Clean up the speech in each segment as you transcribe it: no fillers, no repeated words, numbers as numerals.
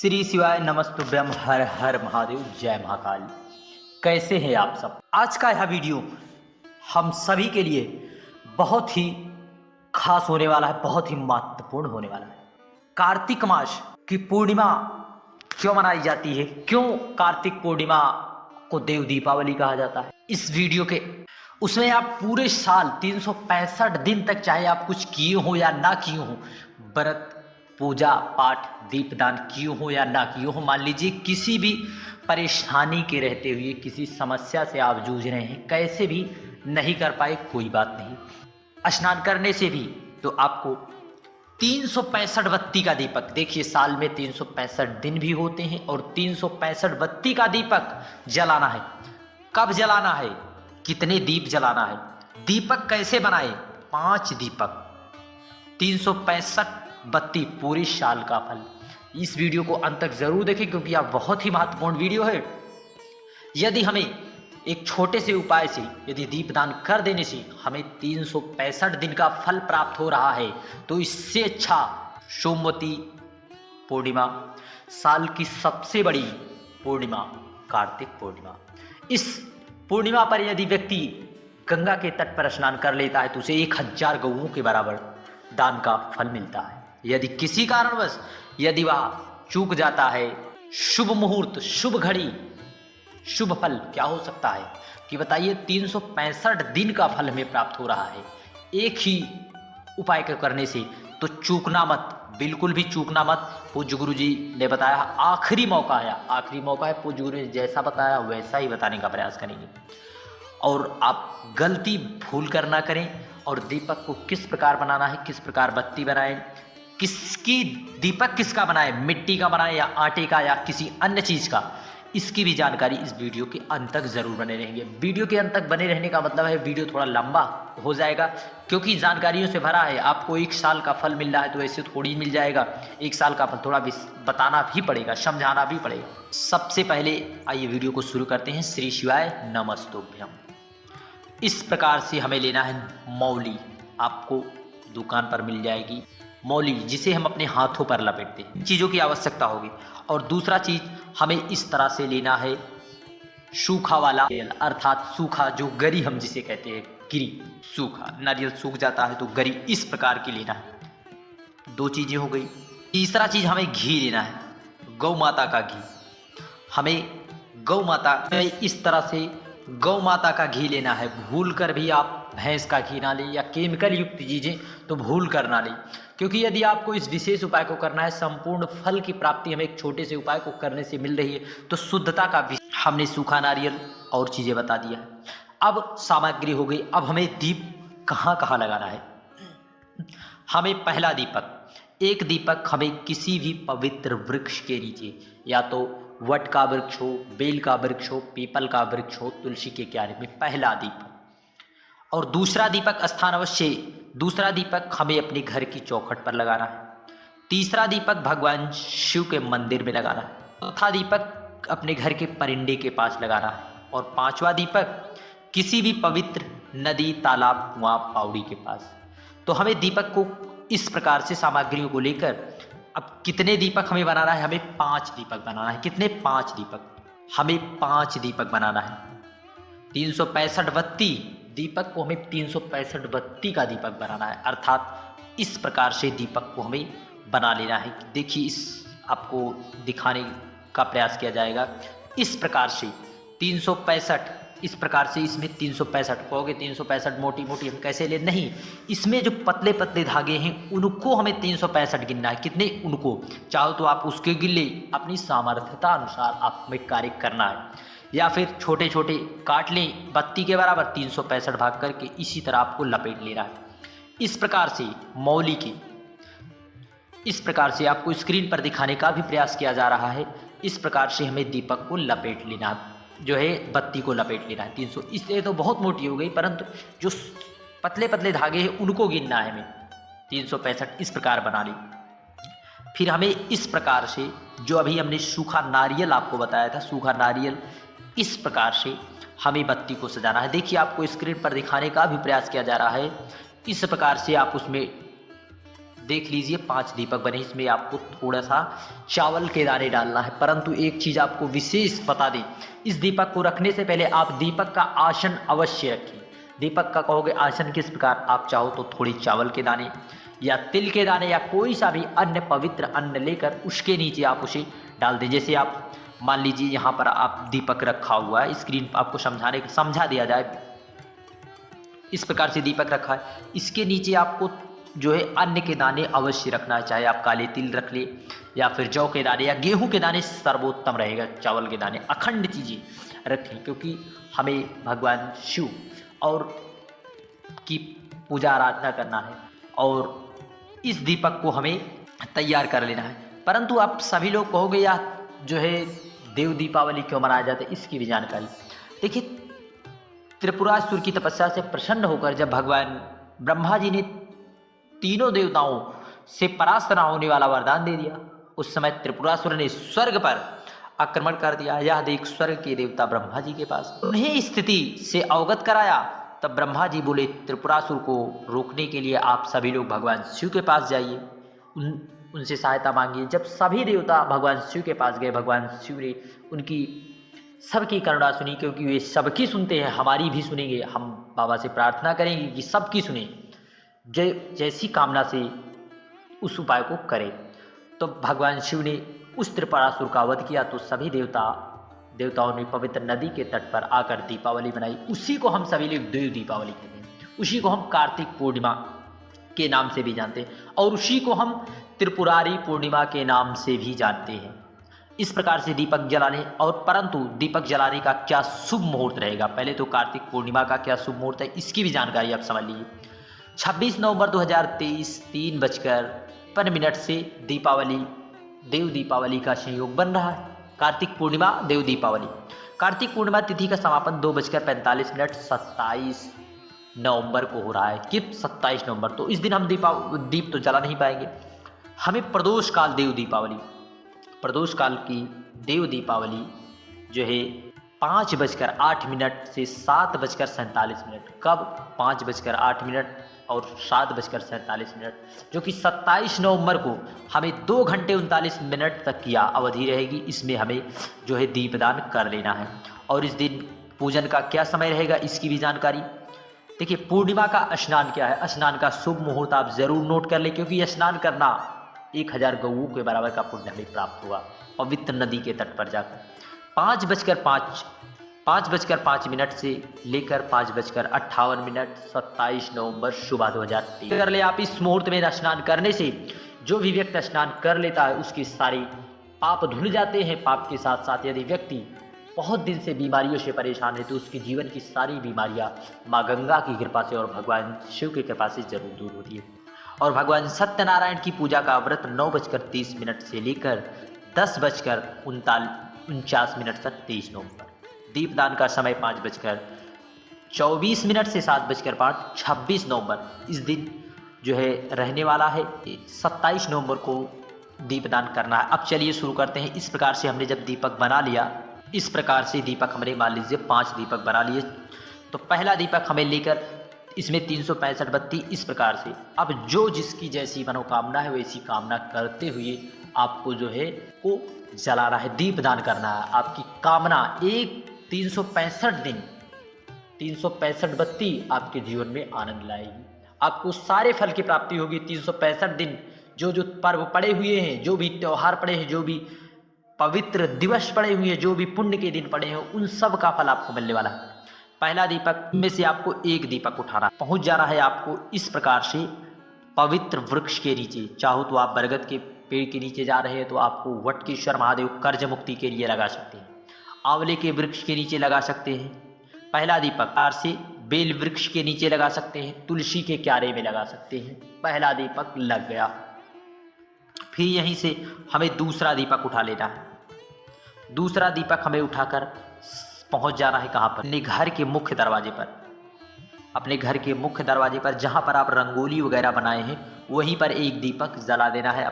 श्री शिवाय नमस्तुभ्यम हर हर महादेव जय महाकाल। कैसे हैं आप सब। आज का यह वीडियो हम सभी के लिए बहुत ही खास होने वाला है, बहुत ही महत्वपूर्ण होने वाला है। कार्तिक मास की पूर्णिमा क्यों मनाई जाती है, क्यों कार्तिक पूर्णिमा को देव दीपावली कहा जाता है, इस वीडियो के उसमें आप पूरे साल 365 दिन तक चाहे आप कुछ किए हो या ना किए हो, व्रत पूजा पाठ दीपदान किए हो या ना किए हो, मान लीजिए किसी भी परेशानी के रहते हुए किसी समस्या से आप जूझ रहे हैं, कैसे भी नहीं कर पाए, कोई बात नहीं। स्नान करने से भी तो आपको 365 बत्ती का दीपक, देखिए साल में 365 दिन भी होते हैं और 365 बत्ती का दीपक जलाना है। कब जलाना है, कितने दीप जलाना है, दीपक कैसे बनाए, 5 दीपक, 365 बत्ती, पूरी साल का फल। इस वीडियो को अंत तक जरूर देखें क्योंकि यह बहुत ही महत्वपूर्ण वीडियो है। यदि हमें एक छोटे से उपाय से, यदि दीपदान कर देने से हमें 365 दिन का फल प्राप्त हो रहा है, तो इससे अच्छा सोमवती पूर्णिमा, साल की सबसे बड़ी पूर्णिमा कार्तिक पूर्णिमा। इस पूर्णिमा पर यदि व्यक्ति गंगा के तट पर स्नान कर लेता है तो उसे 1000 गौओं के बराबर दान का फल मिलता है। यदि किसी कारणवश यदि वह चूक जाता है, शुभ मुहूर्त, शुभ घड़ी, शुभ फल क्या हो सकता है कि बताइए, 365 दिन का फल हमें प्राप्त हो रहा है एक ही उपाय को करने से। तो चूकना मत, बिल्कुल भी चूकना मत। पूज्य गुरु जी ने बताया आखिरी मौका है, आखिरी मौका है। पूज्य गुरु ने जैसा बताया वैसा ही बताने का प्रयास करेंगे और आप गलती भूल कर ना करें। और दीपक को किस प्रकार बनाना है, किस प्रकार बत्ती बनाएं, किसकी दीपक किसका बनाए, मिट्टी का बनाए या आटे का या किसी अन्य चीज का, इसकी भी जानकारी इस वीडियो के अंत तक जरूर बने रहेंगे। वीडियो के अंत तक बने रहने का मतलब है वीडियो थोड़ा लंबा हो जाएगा क्योंकि जानकारियों से भरा है। आपको 1 साल का फल मिल रहा है तो ऐसे थोड़ी मिल जाएगा, 1 साल का फल थोड़ा बताना भी पड़ेगा, समझाना भी पड़ेगा। सबसे पहले आइए वीडियो को शुरू करते हैं। श्री शिवाय नमस्तुभ्यम। इस प्रकार से हमें लेना है मौली, आपको दुकान पर मिल जाएगी मौली, जिसे हम अपने हाथों पर लपेटते हैं। चीज़ों की आवश्यकता होगी। और दूसरा चीज हमें इस तरह से लेना है सूखा वाला तेल, अर्थात सूखा जो गरी हम जिसे कहते हैं, गिरी, सूखा नारियल सूख जाता है तो गरी, इस प्रकार की लेना है। 2 चीजें हो गई। तीसरा चीज हमें घी लेना है, गौ माता का घी। हमें गौ माता इस तरह से गौ माता का घी लेना है। भूल कर भी आप भैंस का घी ना लें या केमिकल युक्त चीजें तो भूल कर ना लें, क्योंकि यदि आपको इस विशेष उपाय को करना है, संपूर्ण फल की प्राप्ति हमें एक छोटे से उपाय को करने से मिल रही है, तो शुद्धता का हमने सूखा नारियल और चीजें बता दिया है। अब सामग्री हो गई। अब हमें दीप कहाँ कहाँ लगाना है। हमें पहला दीपक, एक दीपक हमें किसी भी पवित्र वृक्ष के नीचे, या तो वट का वृक्ष हो, बेल का वृक्ष हो, पीपल का वृक्ष हो, तुलसी के क्यारे में पहला दीपक। और दूसरा दीपक स्थान अवश्य, दूसरा दीपक हमें अपने घर की चौखट पर लगाना है। तीसरा दीपक भगवान शिव के मंदिर में लगाना है। चौथा दीपक अपने घर के परिंदे के पास लगाना है। और 5वां दीपक किसी भी पवित्र नदी, तालाब, कुआं, पावड़ी के पास। तो हमें दीपक को इस प्रकार से सामग्रियों को लेकर, अब कितने दीपक हमें बनाना है, हमें 5 दीपक बनाना है। कितने, 5 दीपक, हमें 5 दीपक बनाना है। 365 बत्ती दीपक को हमें 365 बत्ती का दीपक बनाना है, अर्थात इस प्रकार से दीपक को हमें बना लेना है। देखिए, इस आपको दिखाने का प्रयास किया जाएगा। इस प्रकार से 365, इस प्रकार से इसमें 365 कहोगे, 365 मोटी मोटी हम कैसे ले, नहीं, इसमें जो पतले पतले धागे हैं उनको हमें 365 गिनना है। कितने, उनको, चाहो तो आप उसके गिन ले, अपनी सामर्थ्यता अनुसार आप में कार्य करना है, या फिर छोटे छोटे काट लें बत्ती के बराबर, 365 भाग करके इसी तरह आपको लपेट लेना है। इस प्रकार से मौली की, इस प्रकार से आपको स्क्रीन पर दिखाने का भी प्रयास किया जा रहा है। इस प्रकार से हमें दीपक को लपेट लेना, जो है बत्ती को लपेट लेना है। 300, इसलिए तो बहुत मोटी हो गई, परंतु जो पतले पतले धागे हैं उनको गिनना है हमें। 365 इस प्रकार बना ली। फिर हमें इस प्रकार से, जो अभी हमने सूखा नारियल आपको बताया था, सूखा नारियल, इस प्रकार से हमें बत्ती को सजाना है। देखिए, आपको स्क्रीन पर दिखाने का भी प्रयास किया जा रहा है। इस प्रकार से आप उसमें देख लीजिए 5 दीपक बने। इसमें आपको थोड़ा सा चावल के दाने डालना है। परंतु एक चीज़ आपको विशेष बता दें, इस दीपक को रखने से पहले आप दीपक का आसन अवश्य रखिए। दीपक का कहोगे आसन किस प्रकार, आप चाहो तो थोड़ी चावल के दाने या तिल के दाने या कोई सा भी अन्य पवित्र अन्न लेकर उसके नीचे आप उसे डाल दें। जैसे आप मान लीजिए यहाँ पर आप दीपक रखा हुआ है, स्क्रीन पर आपको समझा दिया जाए। इस प्रकार से दीपक रखा है, इसके नीचे आपको जो है अन्न के दाने अवश्य रखना है। चाहे आप काले तिल रख ले या फिर जौ के दाने या गेहूं के दाने, सर्वोत्तम रहेगा। चावल के दाने, अखंड चीज़ें रखें, क्योंकि हमें भगवान शिव और की पूजा आराधना करना है और इस दीपक को हमें तैयार कर लेना है। परंतु आप सभी लोग कहोगे यार जो है देव दीपावली क्यों मनाया जाता है, इसकी भी जानकारी देखिए। त्रिपुरासुर की तपस्या से प्रसन्न होकर जब भगवान ब्रह्मा जी ने तीनों देवताओं से परास्त न होने वाला वरदान दे दिया, उस समय त्रिपुरासुर ने स्वर्ग पर आक्रमण कर दिया। यह देख स्वर्ग के देवता ब्रह्मा जी के पास उन्हें स्थिति से अवगत कराया। तब ब्रह्मा जी बोले त्रिपुरासुर को रोकने के लिए आप सभी लोग भगवान शिव के पास जाइए, उनसे सहायता मांगिए। जब सभी देवता भगवान शिव के पास गए, भगवान शिव ने उनकी सबकी करुणा सुनी, क्योंकि वे सबकी सुनते हैं, हमारी भी सुनेंगे। हम बाबा से प्रार्थना करेंगे कि सबकी सुने, जैसी कामना से उस उपाय को करें। तो भगवान शिव ने उस त्रिपुरासुर का वध किया। तो सभी देवताओं ने पवित्र नदी के तट पर आकर दीपावली बनाई। उसी को हम सभी लोग देव दीपावली कहते हैं, उसी को हम कार्तिक पूर्णिमा के नाम से भी जानते हैं और उसी को हम त्रिपुरारी पूर्णिमा के नाम से भी जानते हैं। इस प्रकार से दीपक जलाने और परंतु दीपक जलाने का क्या शुभ मुहूर्त रहेगा, पहले तो कार्तिक पूर्णिमा का क्या शुभ मुहूर्त है इसकी भी जानकारी आप समझ लीजिए। 26 नवंबर 2023 3:53 से दीपावली देव दीपावली का संयोग बन रहा है। कार्तिक पूर्णिमा देव दीपावली। कार्तिक पूर्णिमा तिथि का समापन 2:45 27 नवंबर को हो रहा है। कि 27 नवंबर, तो इस दिन हम दीप तो जला नहीं पाएंगे। हमें प्रदोष काल देव दीपावली, प्रदोष काल की देव दीपावली जो है 5:08 से 7:47। कब? 5:08 और 7:47, जो कि 27 नवंबर को हमें 2 घंटे 39 मिनट तक की अवधि रहेगी। इसमें हमें जो है दीपदान कर लेना है। और इस दिन पूजन का क्या समय रहेगा इसकी भी जानकारी देखिए। पूर्णिमा का स्नान क्या है, स्नान का शुभ मुहूर्त आप जरूर नोट कर ले, क्योंकि स्नान करना 1000 गौओं के बराबर का पुण्य हमें प्राप्त होगा पवित्र नदी के तट पर जाकर। 5:05 से लेकर 5:58 27 नवंबर सुबह 2023 कर ले। आप इस मुहूर्त में स्नान करने से जो भी व्यक्ति स्नान कर लेता है उसकी सारी पाप धुल जाते हैं। पाप के साथ साथ यदि व्यक्ति बहुत दिन से बीमारियों से परेशान है तो उसके जीवन की सारी बीमारियां माँ गंगा की कृपा से और भगवान शिव की कृपा से जरूर दूर होती है। और भगवान सत्यनारायण की पूजा का व्रत 9:30 से लेकर 10:49 तक 23 नवंबर। दीपदान का समय 5:24 से 7:05 26 नवंबर। इस दिन जो है रहने वाला है। 27 नवंबर को दीपदान करना है। अब चलिए शुरू करते हैं। इस प्रकार से हमने जब दीपक बना लिया, इस प्रकार से दीपक हमने मान लीजिए 5 दीपक बना लिए। तो पहला दीपक हमें लेकर इसमें 365 बत्ती इस प्रकार से। अब जो जिसकी जैसी मनोकामना है वैसी कामना करते हुए आपको जो है को जलाना है, दीपदान करना है। आपकी कामना 365 दिन 365 बत्ती आपके जीवन में आनंद लाएगी। आपको सारे फल की प्राप्ति होगी। 365 दिन जो जो पर्व पड़े हुए हैं, जो भी त्यौहार पड़े हैं, जो भी पवित्र दिवस पड़े हुए हैं, जो भी पुण्य के दिन पड़े हैं, उन सब का फल आपको मिलने वाला है। पहला दीपक में से आपको एक दीपक उठाना, पहुंच जाना है आपको इस प्रकार से पवित्र वृक्ष के नीचे। चाहो तो आप बरगद के पेड़ के नीचे जा रहे हैं तो आपको वटकेश्वर महादेव कर्ज मुक्ति के लिए लगा सकते हैं, आंवले के वृक्ष के नीचे लगा सकते हैं। पहला दीपक आर से बेल वृक्ष के नीचे लगा सकते हैं, तुलसी के क्यारे में लगा सकते हैं। पहला दीपक लग गया। फिर यहीं से हमें दूसरा दीपक उठा लेना है। दूसरा दीपक हमें उठाकर पहुंच जाना है कहाँ पर? अपने घर के मुख्य दरवाजे पर। अपने घर के मुख्य दरवाजे पर जहाँ पर आप रंगोली वगैरह बनाए हैं वहीं पर एक दीपक जला देना है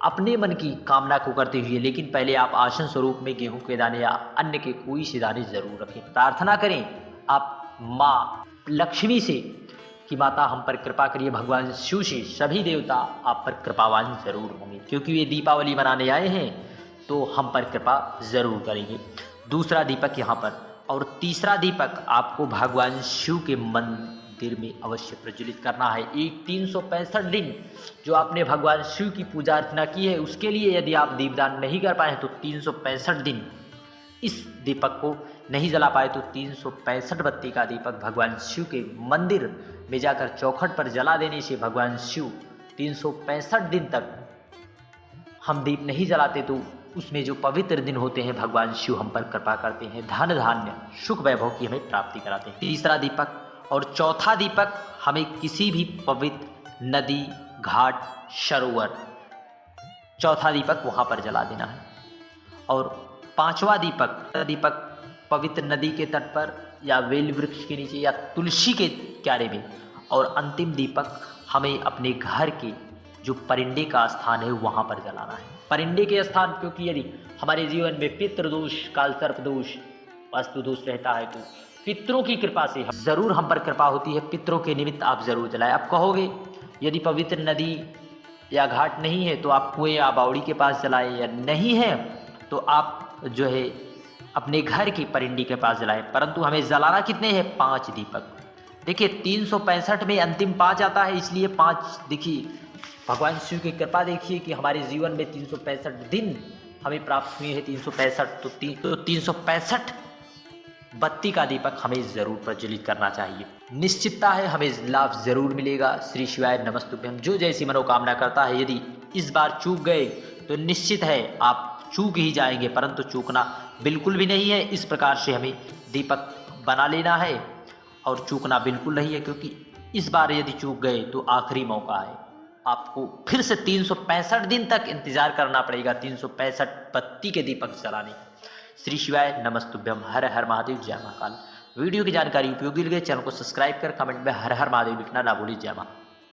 अपने मन की कामना को करते हुए। लेकिन पहले आप आसन स्वरूप में गेहूं के दाने या अन्य के कोई से दाने जरूर रखें। प्रार्थना करें आप माँ लक्ष्मी से कि माता हम पर कृपा करिए, भगवान शिव से सभी देवता आप पर कृपावान जरूर होंगे, क्योंकि ये दीपावली मनाने आए हैं तो हम पर कृपा जरूर करेंगे। दूसरा दीपक यहाँ पर, और तीसरा दीपक आपको भगवान शिव के मंदिर में अवश्य प्रज्वलित करना है। एक 365 दिन जो आपने भगवान शिव की पूजा अर्चना की है, उसके लिए यदि आप दीपदान नहीं कर पाए तो 365 दिन इस दीपक को नहीं जला पाए तो 365 बत्ती का दीपक भगवान शिव के मंदिर में जाकर चौखट पर जला देने से भगवान शिव 365 दिन तक हम दीप नहीं जलाते तो उसमें जो पवित्र दिन होते हैं भगवान शिव हम पर कृपा करते हैं, धन धान्य सुख वैभव की हमें प्राप्ति कराते हैं। तीसरा दीपक और चौथा दीपक हमें किसी भी पवित्र नदी, घाट, सरोवर, चौथा दीपक वहाँ पर जला देना है। और पांचवा दीपक पवित्र नदी के तट पर या बेल वृक्ष के नीचे या तुलसी के क्यारे में। और अंतिम दीपक हमें अपने घर के जो परिंदे का स्थान है वहाँ पर जलाना है। परिंदे के स्थान, क्योंकि यदि हमारे जीवन में पितृदोष, काल सर्प दोष, वास्तु दोष रहता है तो पितरों की कृपा से जरूर हम पर कृपा होती है। पितरों के निमित्त आप जरूर जलाएं। आप कहोगे यदि पवित्र नदी या घाट नहीं है तो आप कुएं या बावड़ी के पास जलाएं, या नहीं है तो आप जो है अपने घर की परिंदी के पास जलाएं। परंतु हमें जलाना कितने हैं? 5 दीपक। देखिए 365 में अंतिम 5 आता है, इसलिए 5। देखिए भगवान शिव की कृपा देखिए कि हमारे जीवन में 365 दिन हमें प्राप्त हुए हैं। 365 तो 365 बत्ती का दीपक हमें जरूर प्रज्वलित करना चाहिए। निश्चितता है हमें लाभ जरूर मिलेगा। श्री शिवाय नमस्तुभ्यम। जो जैसी मनोकामना करता है, यदि इस बार चूक गए तो निश्चित है आप चूक ही जाएंगे, परंतु चूकना बिल्कुल भी नहीं है। इस प्रकार से हमें दीपक बना लेना है और चूकना बिल्कुल नहीं है, क्योंकि इस बार यदि चूक गए तो आखिरी मौका है। आपको फिर से 365 दिन तक इंतजार करना पड़ेगा 365 बत्ती के दीपक जलाने। श्री शिवाय नमस्तुभ्यम। हर हर महादेव, जय महाकाल। वीडियो की जानकारी उपयोगी लगे चैनल को सब्सक्राइब कर कमेंट में हर हर महादेव लिखना ना भूलिए। जय मां।